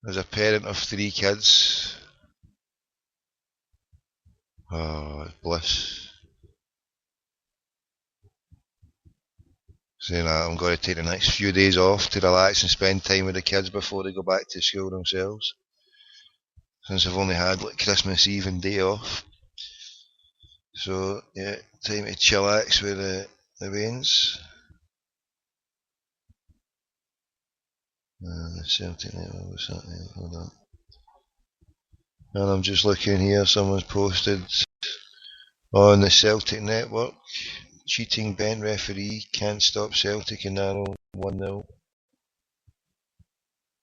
[SPEAKER 1] As a parent of 3 kids. Oh, bliss. Saying that, I'm going to take the next few days off to relax and spend time with the kids before they go back to school themselves. Since I've only had like Christmas Eve and day off. So, yeah, time to chillax with the veins. Celtic Network, what's that name? Hold on. And I'm just looking here, someone's posted on the Celtic Network. Cheating bent referee can't stop Celtic in narrow 1-0.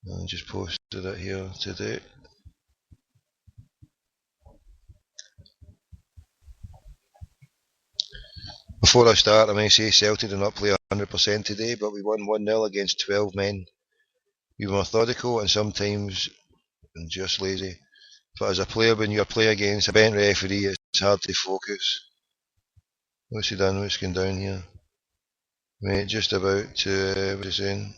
[SPEAKER 1] I just posted it here today. Before I start, I may say Celtic did not play 100% today, but we won 1-0 against 12 men. We were methodical and sometimes just lazy. But as a player, when you're playing against a bent referee, it's hard to focus. What's he done? What's going down here? Mate, just about to, what is he saying?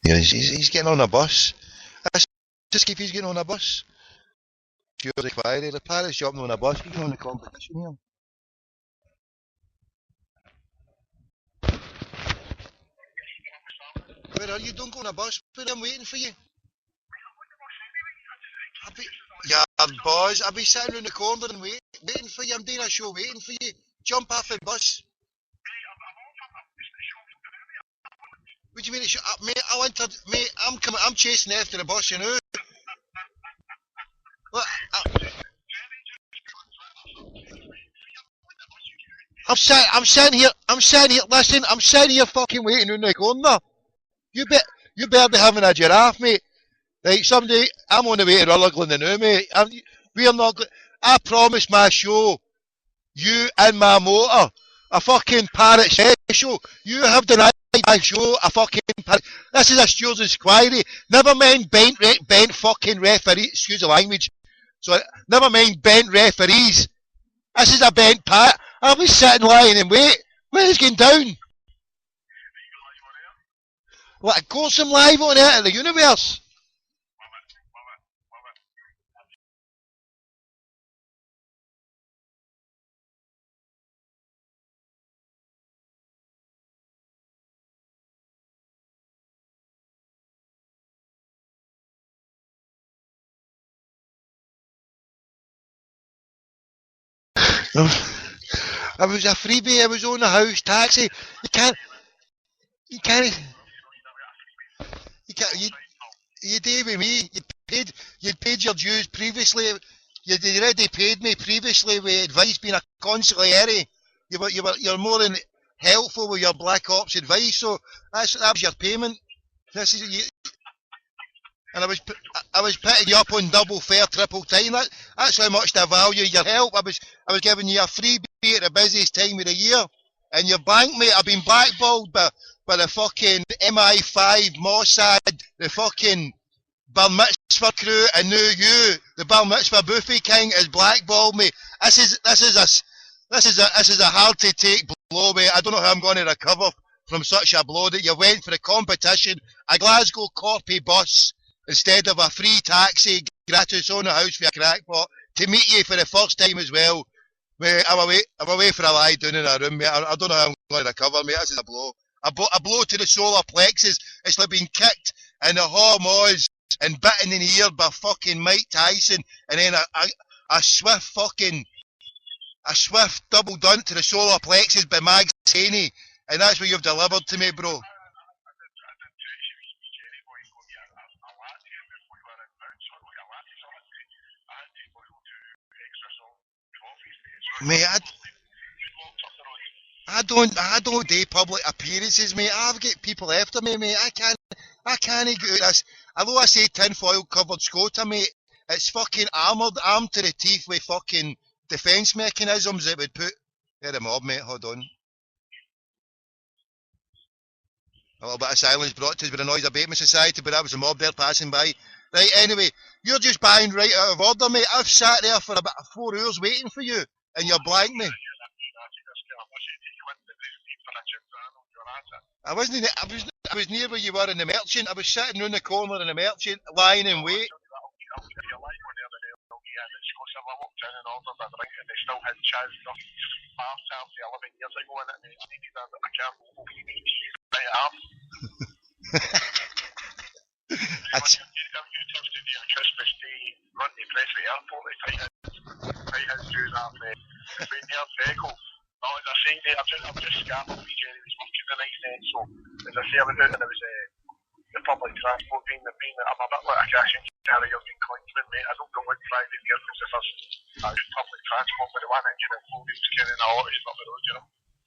[SPEAKER 1] Yeah, he's getting on a bus. That's just keep he's getting on a bus. Sure, the inquiry. The Paris jumping on a bus, getting on the competition here. Where are you? Don't go on a bus. I'm waiting for you. Yeah, boys, I'll be sitting around the corner and waiting for you. I'm doing a show waiting for you. Jump off the bus. What do you mean? Mate, mate, I'm chasing after the bus, you know. What? I'm sitting here. Listen, I'm sitting here fucking waiting in the corner. You better be having a giraffe, mate. Right, someday I'm on the way to Rutherglen now, mate. We're not. I promised my show, you and my motor, a fucking parrot special. You have denied my show, a fucking parrot. This is a Stewards inquiry. Never mind bent fucking referee. Excuse the language. So never mind bent referees. This is a bent parrot. I'll be sitting lying in wait. When is going down? What, of course I'm live on it in the universe. I was a freebie. I was on the house taxi. You can't. You can't. You can't. You did with me. You'd paid your dues previously. You'd already paid me previously with advice being a consigliere. You're more than helpful with your Black Ops advice. So that was your payment. This is you, and I was putting you up on double fare, triple time. That's how much I value your help. I was giving you a freebie at the busiest time of the year, and your bank mate. I've been blackballed by the fucking MI5 Mossad, the fucking Bar Mitzvah crew, and now you, the Bar Mitzvah Buffet King, has blackballed me. This is a hard to take blow, mate. I don't know how I'm going to recover from such a blow that you went for the competition, a Glasgow Corpy bus instead of a free taxi gratis on the house for a crackpot to meet you for the first time as well. Mate, I'm away for a lie down in a room, mate. I don't know how I'm going to recover, mate. This is a blow. A blow to the solar plexus. It's like being kicked in the hormones and bitten in the ear by fucking Mike Tyson, and then a swift double dunt to the solar plexus by Mag Saney, and that's what you've delivered to me, bro. Mate, I don't do public appearances, mate. I've got people after me, mate. I can't get out of this. Although I say tinfoil covered Scotia, mate, It's fucking armed to the teeth with fucking defence mechanisms that would put. They're a mob, mate. Hold on. A little bit of silence brought to us by the Noise Abatement Society, but that was a mob there passing by. Right, anyway, you're just buying right out of order, mate. I've sat there for about 4 hours waiting for you, and you're blank me. I wasn't. I was near where you were in the merchant. I was sitting round the corner in the merchant, lying in wait. That's,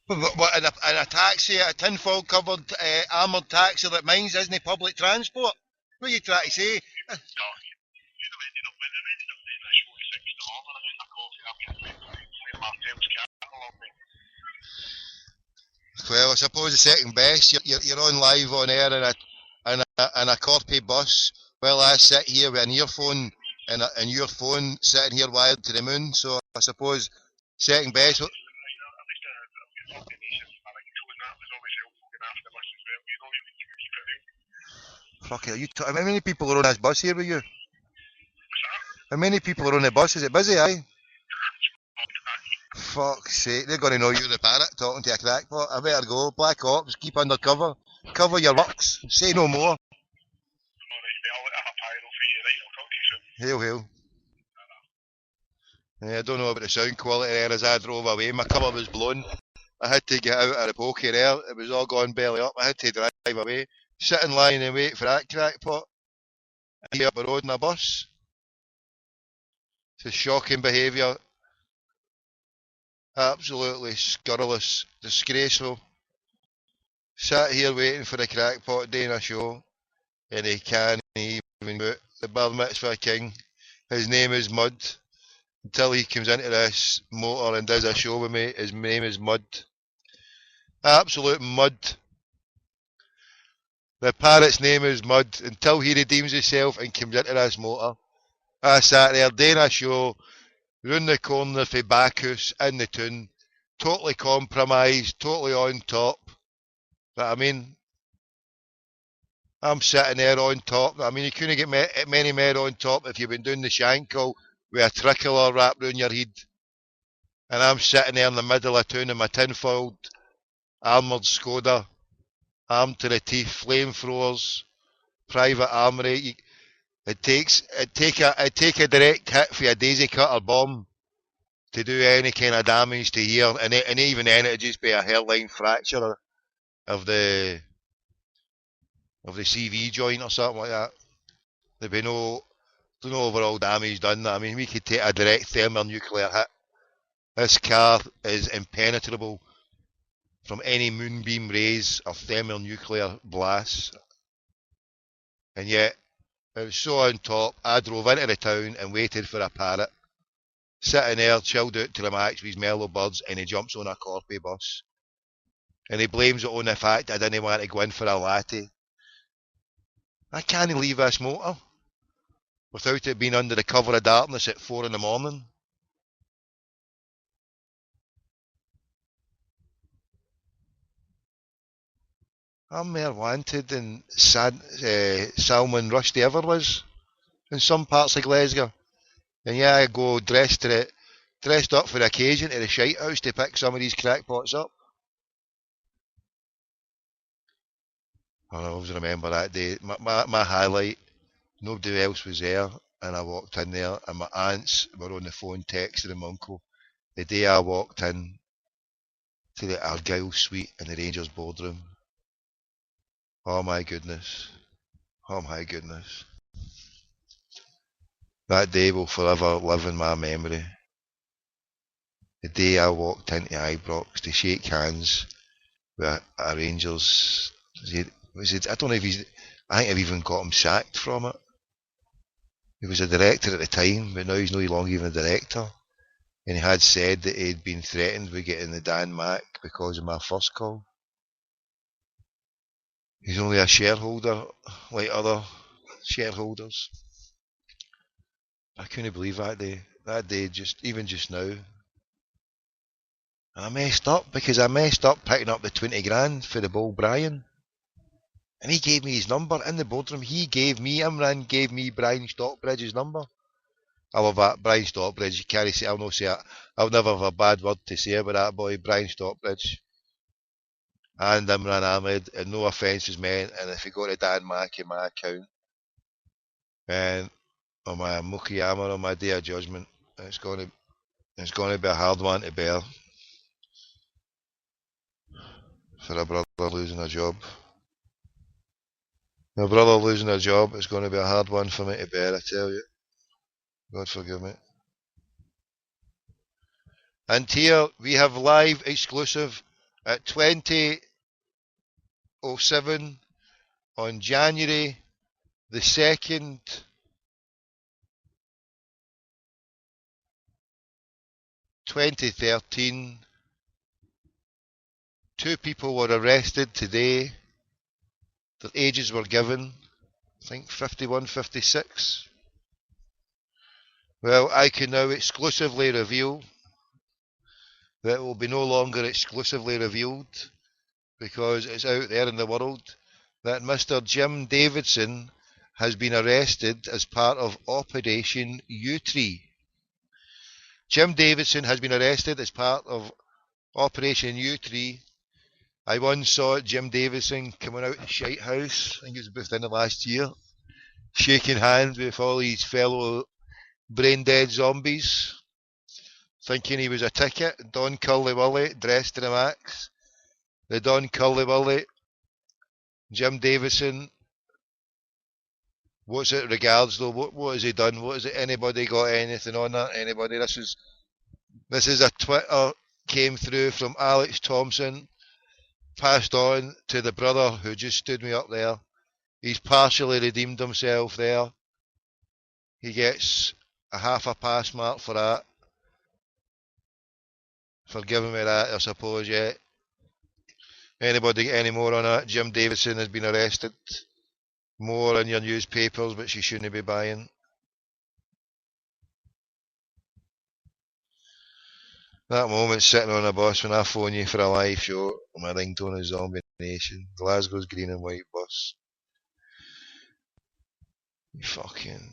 [SPEAKER 1] what in a taxi, a tinfoil covered armoured taxi that mine's isn't public transport? What are you trying to say? Well, I suppose the second best. You're on live on air in a Corpy bus, while I sit here with an earphone and your phone sitting here wired to the moon. So I suppose second best. Fuck it, how many people are on this bus here with you? How many people are on the bus? Is it busy, aye? Fuck's sake, they're going to know you're the parrot talking to a crackpot. I better go. Black Ops, keep undercover. Cover your works. Say no more. Hail, hail. Yeah, I don't know about the sound quality there as I drove away. My cover was blown. I had to get out of the pokey there. It was all gone belly up. I had to drive away. Sit in line and wait for that crackpot. Here up the road in a bus. It's shocking behaviour. Absolutely scurrilous. Disgraceful. Sat here waiting for the crackpot doing a show. And he can't even do it. The bar mitzvah king. His name is Mud. Until he comes into this motor and does a show with me, his name is Mud. Absolute mud. The parrot's name is Mud. Until he redeems himself and comes into this motor. I sat there doing a show, round the corner for Bacchus in the tune, totally compromised, totally on top. But I mean, I'm sitting there on top. I mean, you couldn't get many men on top if you've been doing the shankle with a tricolor wrapped round your head. And I'm sitting there in the middle of town in my tinfoiled armoured Skoda, armed to the teeth, flamethrowers, private armoury. It'd take a direct hit for a daisy cutter bomb to do any kind of damage to here, and even then it'd just be a hairline fracture of the CV joint or something like that. There'd be no overall damage done. I mean, we could take a direct thermonuclear hit. This car is impenetrable from any moonbeam rays of thermonuclear blasts. And yet, it was so on top, I drove into the town and waited for a parrot. Sitting there, chilled out to the max with his mellow birds, and he jumps on a Corpy bus. And he blames it on the fact I didn't want to go in for a latte. I can't leave this motor without it being under the cover of darkness at 4 in the morning. I'm more wanted than Salman Rushdie ever was in some parts of Glasgow. And yeah, I go dressed up for the occasion to the shite house to pick some of these crackpots up. I always remember that day. My highlight, nobody else was there, and I walked in there, and my aunts were on the phone texting my uncle. The day I walked in to the Argyle suite in the Rangers boardroom. Oh my goodness. Oh my goodness. That day will forever live in my memory. The day I walked into Ibrox to shake hands with a Rangers. I don't know if I think I've even got him sacked from it. He was a director at the time, but now he's no longer even a director. And he had said that he'd been threatened with getting the Dan Mac because of my first call. He's only a shareholder like other shareholders. I couldn't believe that day. That day, even just now. And I messed up because I messed up picking up the 20 grand for the Bull Brian. And he gave me his number in the boardroom. Imran gave me Brian Stockbridge's number. I love that, Brian Stockbridge. You can't say, I'll not say it. I'll never have a bad word to say about that boy, Brian Stockbridge. And Imran Ahmed, and no offence is meant. And if you go to Dan Mack in my account, and on my Mukiyama on my day of judgment, it's going to be a hard one to bear for a brother losing a job. My brother losing a job is going to be a hard one for me to bear, I tell you. God forgive me. And here we have live exclusive at 20:07 on January the 2nd, 2013. 2 people were arrested today. Their ages were given, I think 51, 56. Well, I can now exclusively reveal that it will be no longer exclusively revealed because it's out there in the world that Mr. Jim Davidson has been arrested as part of Operation U-Tree. Jim Davidson has been arrested as part of Operation U-Tree. I once saw Jim Davidson coming out of the Shite House, I think it was about in the last year, shaking hands with all his fellow brain-dead zombies, thinking he was a ticket. Don Curly-Wurly, dressed to the max. The Don Curly-Wurly, Jim Davidson. What's it regards though? What has he done? What has it? Anybody got anything on that? Anybody? This is a Twitter came through from Alex Thompson, passed on to the brother who just stood me up there. He's partially redeemed himself there. He gets a half a pass mark for that. For giving me that, I suppose, yeah. Anybody get any more on that? Jim Davidson has been arrested. More in your newspapers, which you shouldn't be buying. That moment sitting on a bus when I phone you for a live show, my ringtone is Zombie Nation. Glasgow's green and white bus. You fucking...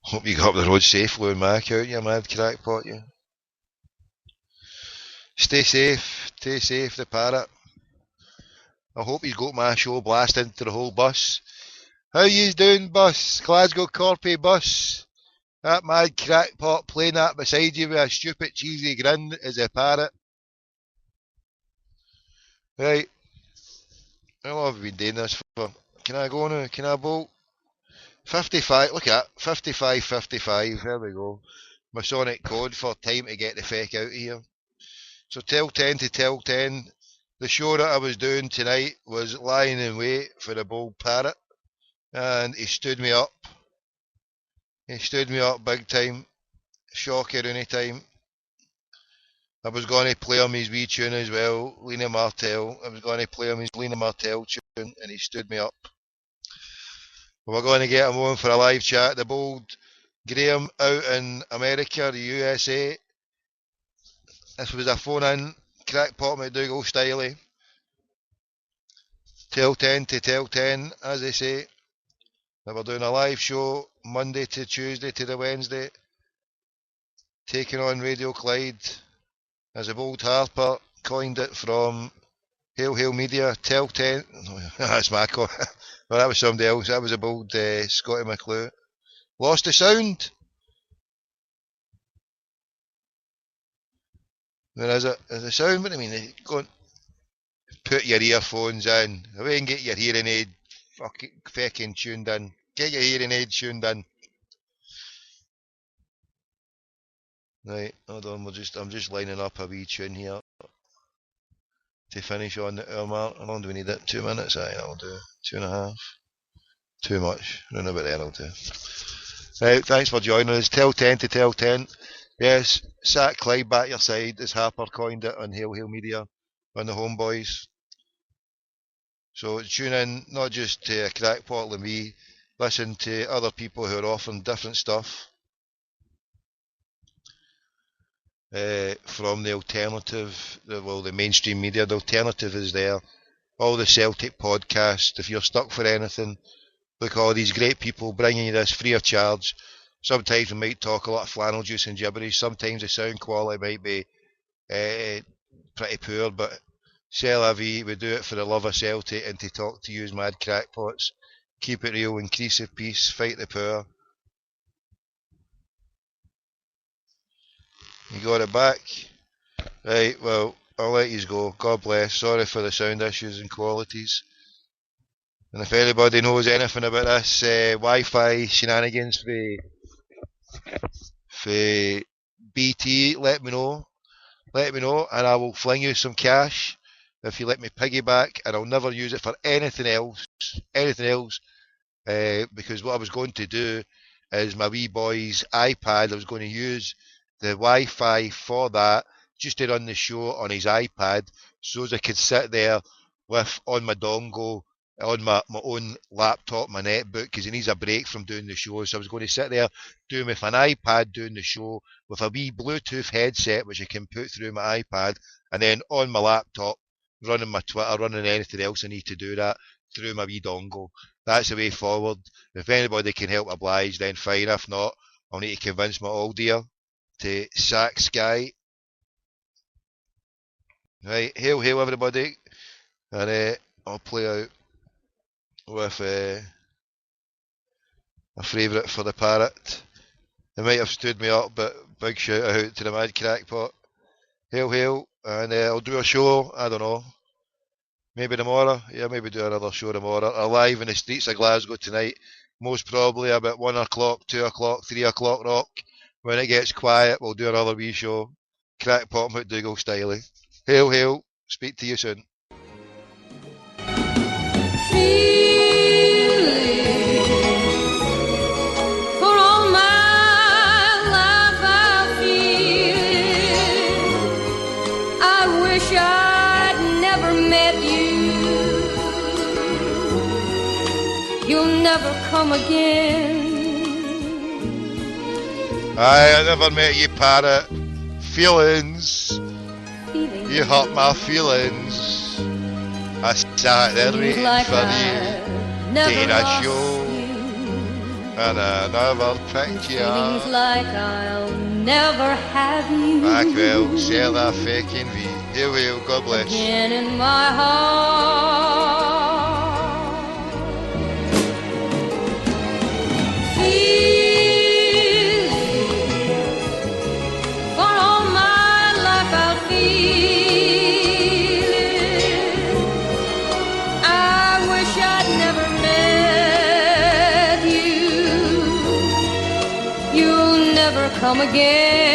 [SPEAKER 1] Hope you got up the road safe, Lou Mac out, you mad crackpot, you. Stay safe, the parrot. I hope he's got my show blasted into the whole bus. How yous doing, bus? Glasgow Corpy bus. That mad crackpot playing that beside you with a stupid cheesy grin is a parrot. Right. How long have we been doing this for? Can I go now? Can I bolt? 55, look at that. 55, 55. There we go. Masonic code for time to get the feck out of here. So tell 10 to tell 10. The show that I was doing tonight was lying in wait for the bold parrot. And he stood me up. He stood me up big time. Shocker any time. I was going to play him his wee tune as well, Lena Martel. I was going to play him his Lena Martel tune, and he stood me up. We're going to get him on for a live chat. The bold Graham out in America, the USA. This was a phone in, crackpot McDougall style. Tell 10 to tell 10, as they say. Now we're doing a live show Monday to Tuesday to the Wednesday. Taking on Radio Clyde. As a bold Harper coined it from Hail Media, tell 10. That's my call. Well, that was somebody else. That was a bold Scotty McClue. Lost the sound. There is a sound. What do you mean? Go on, put your earphones in. Away and get your hearing aid fucking tuned in. Get your hearing aid tuned in. Right, hold on. I'm just lining up a wee tune here to finish on the hour mark. How long do we need it? 2 minutes? Aye, I'll do 2.5. Too much. Run about there, I'll tell. Right, thanks for joining us. Tell 10 to tell 10. Yes, Sack Clyde back your side, as Harper coined it on Hail Hail Media, on the Homeboys. So tune in, not just to a crackpot like me, listen to other people who are offering different stuff from the alternative, the mainstream media. The alternative is there. All the Celtic podcasts. If you're stuck for anything, look, all these great people bringing you this free of charge. Sometimes we might talk a lot of flannel juice and gibberish. Sometimes the sound quality might be pretty poor, but c'est la vie. We do it for the love of Celtic and to talk to you as mad crackpots. Keep it real, increase the peace, fight the power. You got it back? Right, well, I'll let you go. God bless. Sorry for the sound issues and qualities. And if anybody knows anything about this Wi-Fi shenanigans for BT, let me know. Let me know, and I will fling you some cash if you let me piggyback, and I'll never use it for anything else. Because what I was going to do is my wee boy's iPad. I was going to use the Wi-Fi for that, just to run the show on his iPad, so as I could sit there with on my dongle, on my own laptop, my netbook, because he needs a break from doing the show. So I was going to sit there doing with an iPad doing the show with a wee Bluetooth headset which I can put through my iPad, and then on my laptop running my Twitter, running anything else I need to do that through my wee dongle. That's the way forward. If anybody can help oblige, then fine. If not, I'll need to convince my old dear to sack Sky. Right, hail hail everybody, and I'll play out with a favourite for the parrot. They might have stood me up, but big shout out to the mad crackpot. Hail hail, and I'll do a show, I don't know, maybe tomorrow. Yeah, maybe do another show tomorrow. Or live in the streets of Glasgow tonight. Most probably about 1 o'clock, 2 o'clock, 3 o'clock rock. When it gets quiet, we'll do another wee show. Crackpot McDougall styling. Hail hail, speak to you soon.
[SPEAKER 3] Never come again.
[SPEAKER 1] I never met you, parrot. Feelings. You hurt my feelings. I sat there waiting
[SPEAKER 3] like
[SPEAKER 1] for you. Did a show. And I never picked you up.
[SPEAKER 3] Feelings like I'll never have you.
[SPEAKER 1] Back well, sell that faking V. Hail hail, God bless.
[SPEAKER 3] Again in my heart. Come again.